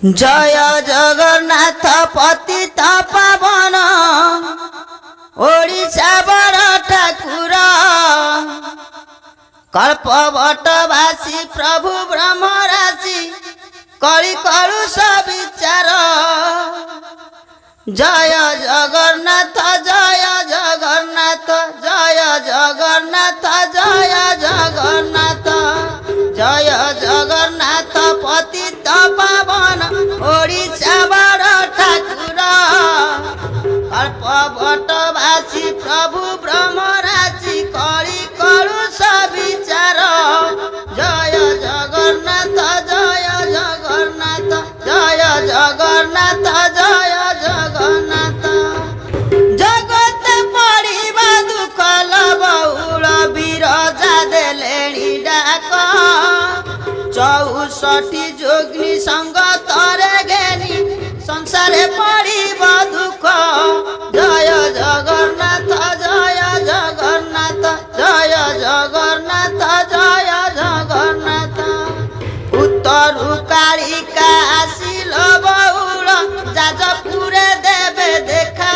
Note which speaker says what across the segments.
Speaker 1: जय जगन्नाथ पतित पावन ओडिशा बड़ ठाकुर कल्पवटवासी प्रभु ब्रह्मराशि कଳି कलुष विचार। जय जगन्नाथ जय जगन्नाथ जय जगन्नाथ जय जगन्नाथ जय जगन्नाथ पतित पावन ओडिशा बड़ ठाकुर कल्पवटवासी प्रभु ब्रह्मराशि कଳି कलुष विचार। जय जगन्नाथ जय जगन्नाथ जय जगन्नाथ जय जगन्नाथ। जगत पड़िबा दुख बहुल बिरजा देलेणी डाक 64 जोग्नि संग तरे घेनी संसारे पड़िब दुख। जय जगन्नाथ जय जगन्नाथ जय जगन्नाथ जय जगन्नाथ। उत्तरु कालिका आसिल बहुल जाजपुरे देवे देखा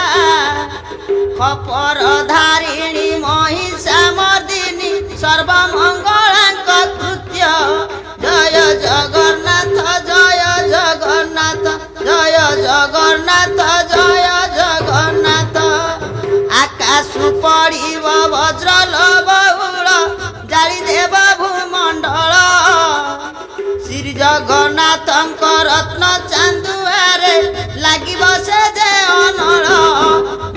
Speaker 1: खपर धारिणी महिषा मर्दिनी सर्वमंगलांक कृत्य। जय जगन्नाथ जय जगन्नाथ जय जगन्नाथ जय जगन्नाथ। आकाशु पड़िब वज्रल बहुल जाली देव भूमंडल श्री जगन्नाथंक रत्न चांदुआरे लागिब से जे अनल।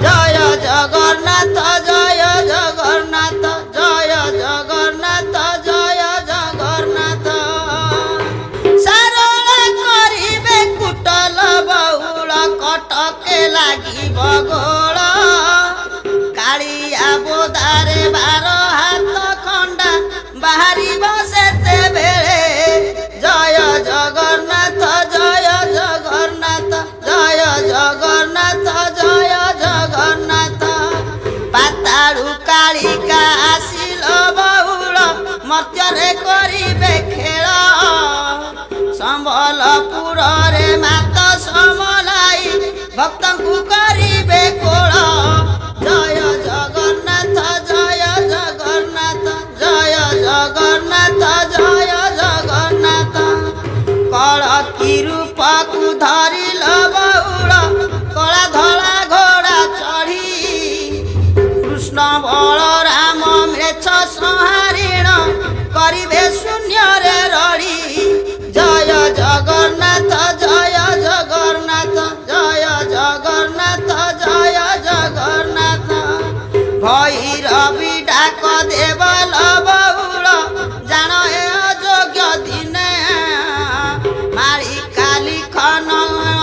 Speaker 1: जय जगन्नाथ जय जगन्नाथ जय जगन्नाथ जय जगन्नाथ। सारल करिबे कुटल बहुल कटके लागिब गोल कालिया बोदारे 12 हाथ खंडा बाहरिब सेते बेले। जय जगन्नाथ जय जगन्नाथ जय जगन्नाथ जय जगन्नाथ। पाताळु कालिका आसिल बहुल मर्त्यरे करिबे खेल संबलपुर रे मात समलाई भक्तंकु करिबे कोल। जय जगन्नाथ जय जगन्नाथ जय जगन्नाथ जय जगन्नाथ। कलकी रूपकु धरिल बहुल कला धला घोड़ा चढ़ी कृष्ण बलराम मेछ संहारिण करिबे शून्य रे रड़ी। जय जगन्नाथ जय जगन्नाथ जय जगन्नाथ जय जगन्नाथ। भैरवी डाक देवल बहुल जान ए अयोग्य दिने मारी काली खन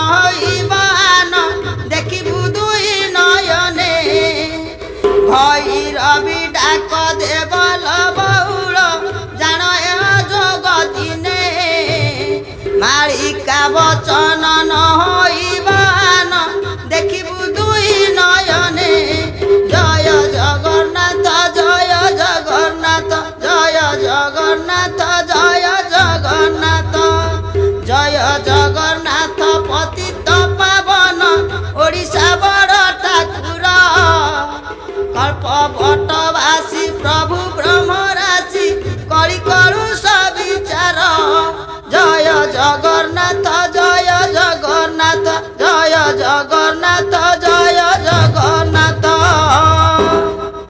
Speaker 1: होइबान देखिबु दुई नयने। भैरवी डाक देवल बहुल जान ए अयोग्य दिने मारिका वचन न होई